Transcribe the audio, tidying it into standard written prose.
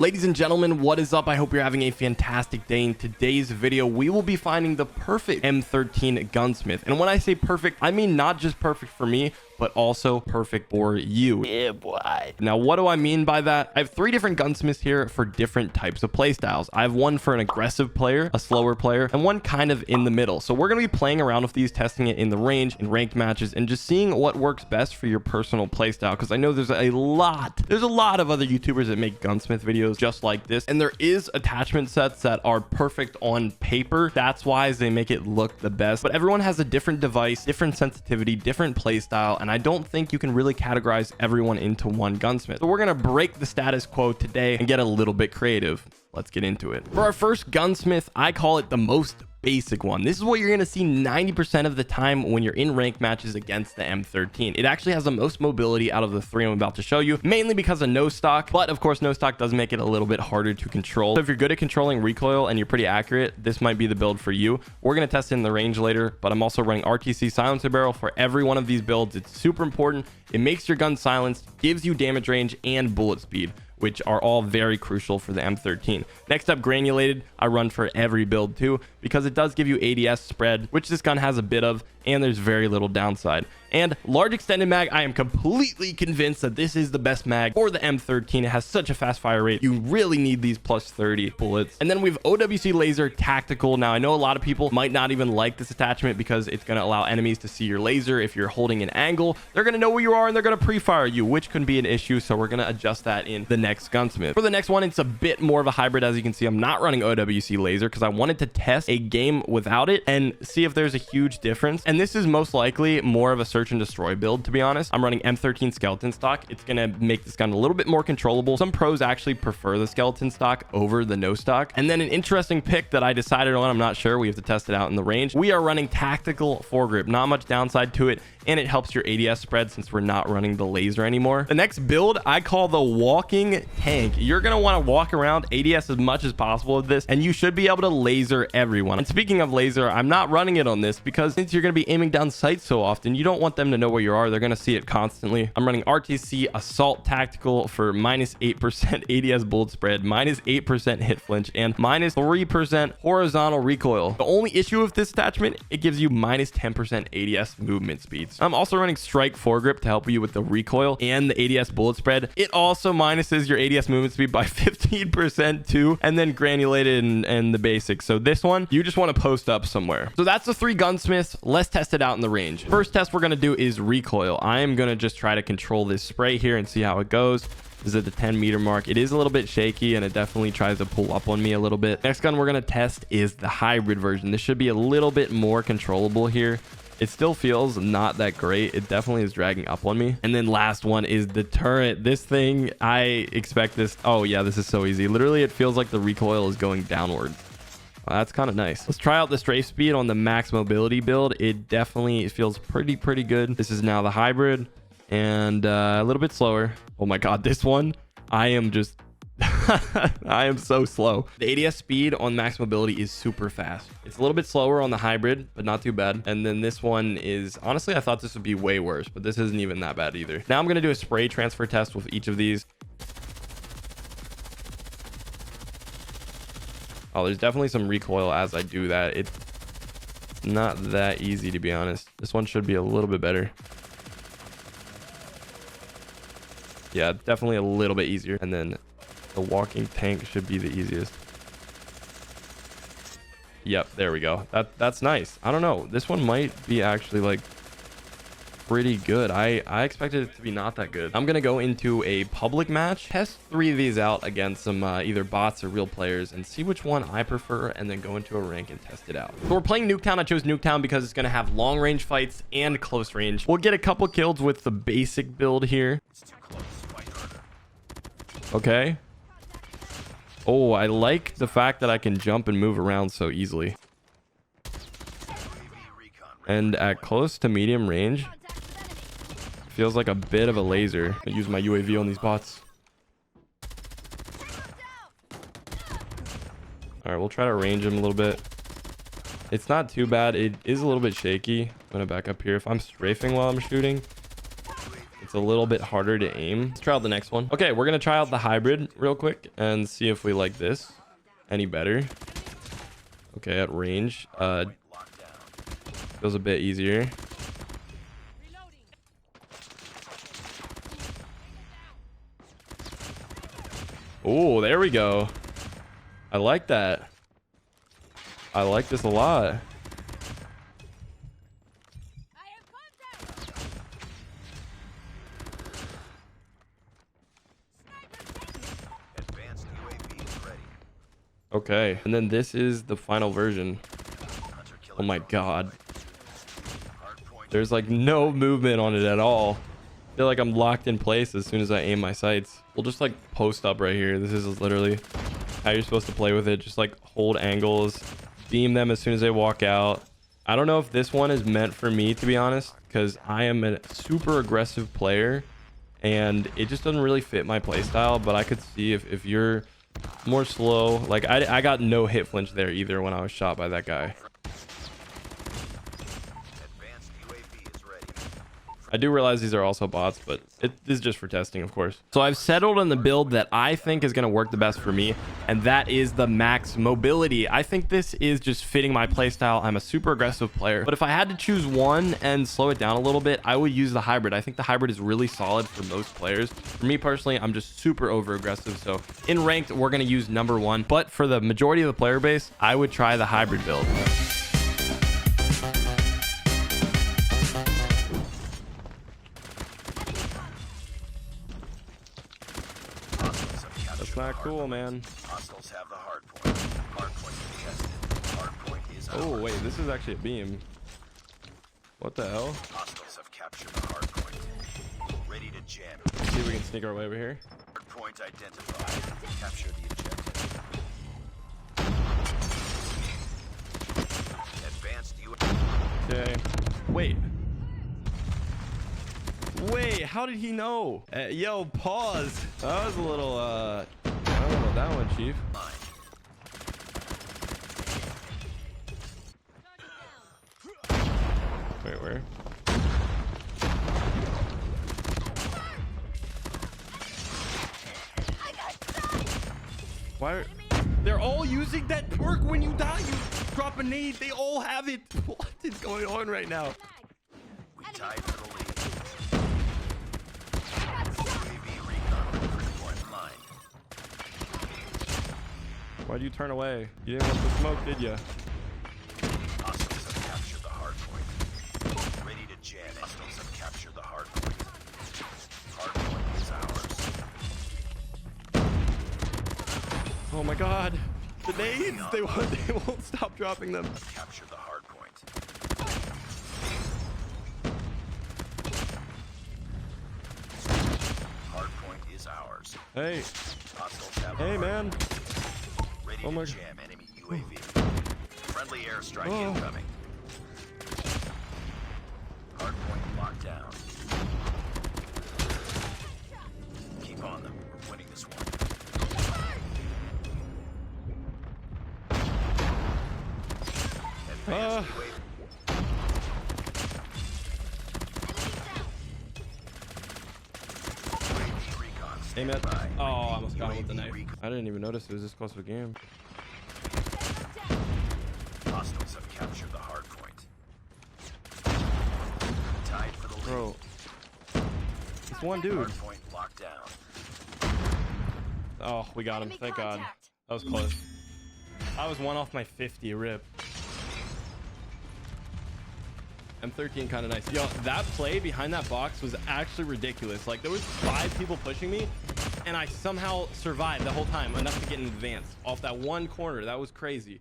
Ladies and gentlemen, what is up? I hope you're having a fantastic day. In today's video, we will be finding the perfect M13 gunsmith. And when I say perfect, I mean not just perfect for me, but also perfect for you. Yeah, boy. Now, what do I mean by that? I have 3 different gunsmiths here for different types of playstyles. I have one for an aggressive player, a slower player, and one kind of in the middle. So we're going to be playing around with these, testing it in the range, in ranked matches, and just seeing what works best for your personal playstyle. Because I know there's a lot of other YouTubers that make gunsmith videos just like this, and there is attachment sets that are perfect on paper. That's why they make it look the best, but everyone has a different device, different sensitivity, different playstyle, and I don't think you can really categorize everyone into one gunsmith. So we're gonna break the status quo today and get a little bit creative. Let's get into it. For our first gunsmith, I call it the most basic one. This is what you're going to see 90% of the time when you're in ranked matches against the M13. It actually has the most mobility out of the 3 I'm about to show you, mainly because of no stock, but of course no stock does make it a little bit harder to control. So if you're good at controlling recoil and you're pretty accurate, this might be the build for you. We're going to test it in the range later, but I'm also running RTC silencer barrel for every one of these builds. It's super important. It makes your gun silenced, gives you damage range and bullet speed, which are all very crucial for the M13. Next up, granulated. I run for every build too, because it does give you ADS spread, which this gun has a bit of, and there's very little downside. And large extended mag, I am completely convinced that this is the best mag for the M13. It has such a fast fire rate. You really need these plus 30 bullets. And then we have OWC laser tactical. Now, I know a lot of people might not even like this attachment because it's going to allow enemies to see your laser. If you're holding an angle, they're going to know where you are and they're going to pre-fire you, which can be an issue. So we're going to adjust that in the next gunsmith. For the next one, it's a bit more of a hybrid. As you can see, I'm not running OWC laser because I wanted to test a game without it and see if there's a huge difference. And this is most likely more of a search and destroy build, to be honest. I'm running M13 skeleton stock. It's going to make this gun a little bit more controllable. Some pros actually prefer the skeleton stock over the no stock. And then an interesting pick that I decided on, I'm not sure, we have to test it out in the range. We are running tactical foregrip. Not much downside to it, and it helps your ADS spread since we're not running the laser anymore. The next build I call the walking tank. You're going to want to walk around ADS as much as possible with this, and you should be able to laser everyone. And speaking of laser, I'm not running it on this because since you're going to be aiming down sights so often, you don't want them to know where you are. They're going to see it constantly. I'm running RTC assault tactical for minus 8% ADS bullet spread, minus 8% hit flinch, and minus 3% horizontal recoil. The only issue with this attachment, it gives you minus 10% ADS movement speeds. I'm also running strike foregrip to help you with the recoil and the ADS bullet spread. It also minuses your ADS movement speed by 15% too, and then granulated and the basics. So this one, you just want to post up somewhere. So that's the 3 gunsmiths. Let's test it out in the range. First test we're going to do is recoil. I am going to just try to control this spray here and see how it goes. This is at the 10-meter mark. It is a little bit shaky and it definitely tries to pull up on me a little bit. Next gun we're going to test is the hybrid version. This should be a little bit more controllable here. It still feels not that great. It definitely is dragging up on me. And then last one is the turret. This thing, I expect this. Oh yeah, this is so easy. Literally, it feels like the recoil is going downward. Well, that's kind of nice. Let's try out the strafe speed on the max mobility build. It definitely feels pretty good. This is now the hybrid and a little bit slower. Oh my God, this one, I am just I am so slow. The ADS speed on max mobility is super fast. It's a little bit slower on the hybrid, but not too bad. And then this one is, honestly, I thought this would be way worse, but this isn't even that bad either. Now I'm going to do a spray transfer test with each of these. Oh, there's definitely some recoil as I do that. It's not that easy, to be honest. This one should be a little bit better. Yeah, definitely a little bit easier. And then the walking tank should be the easiest. Yep, there we go. That's nice. I don't know. This one might be actually like pretty good. I expected it to be not that good. I'm gonna go into a public match, test 3 of these out against some either bots or real players and see which one I prefer, and then go into a rank and test it out. So we're playing Nuketown. I chose Nuketown because it's gonna have long range fights and close range. We'll get a couple kills with the basic build here. Okay. Oh, I like the fact that I can jump and move around so easily. And at close to medium range, feels like a bit of a laser. I use my UAV on these bots. All right, we'll try to range him a little bit. It's not too bad. It is a little bit shaky. I'm gonna back up here. If I'm strafing while I'm shooting, it's a little bit harder to aim. Let's try out the next one. Okay, we're gonna try out the hybrid real quick and see if we like this any better. Okay, at range, feels a bit easier. Oh, there we go. I like that. I like this a lot. Okay, and then this is the final version. Oh my god. There's like no movement on it at all. I feel like I'm locked in place as soon as I aim my sights. We'll just like post up right here. This is literally how you're supposed to play with it. Just like hold angles, beam them as soon as they walk out. I don't know if this one is meant for me, to be honest, because I am a super aggressive player and it just doesn't really fit my play style. But I could see if you're more slow, like I got no hit flinch there either when I was shot by that guy. I do realize these are also bots, but it is just for testing, of course. So I've settled on the build that I think is going to work the best for me, and that is the max mobility. I think this is just fitting my playstyle. I'm a super aggressive player, but if I had to choose one and slow it down a little bit, I would use the hybrid. I think the hybrid is really solid for most players. For me personally, I'm just super over aggressive. So in ranked, we're going to use number one, but for the majority of the player base, I would try the hybrid build. Not cool, man. Hostiles have the hard point. Hard point contested. Hard point is oh wait, this is actually a beam. What the hell? Hostiles have captured the hard point. Ready to jam. Let's see if we can sneak our way over here. Hard point identified. Capture the objective. Advanced Okay. Wait, how did he know? Yo, pause. That was a little I don't know about that one, Chief. Wait, where? Why are... They're all using that perk when you die. You drop a nade. They all have it. What is going on right now? We tied for the lead. UAV recon with three-point line. Why'd you turn away? You didn't want the smoke, did you? Hostiles have captured the hard point. Ready to jam. Hostiles have captured the hard point. Hard point is ours. Oh my god. The nades! They won't stop dropping them. Capture the hard point. Hard point is ours. Hey. Hostiles have Hey, man. Ready Oh my... to jam enemy UAV. Friendly airstrike incoming. Hard point locked down. Keep on them. We're winning this one. Advanced UAV. UAV recon Aim it. standby. Oh, I almost got him with the UAV knife. recon. I didn't even notice it was this close to a game. Hostiles have captured the hard point. Tied for the lead. Bro. It's one dude. Hard point locked down. Oh, we got him. Thank God. That was close. I was one off my 50 rip. M13 kind of nice. Yo, that play behind that box was actually ridiculous. Like, there was 5 people pushing me, and I somehow survived the whole time enough to get in advance off that one corner. That was crazy.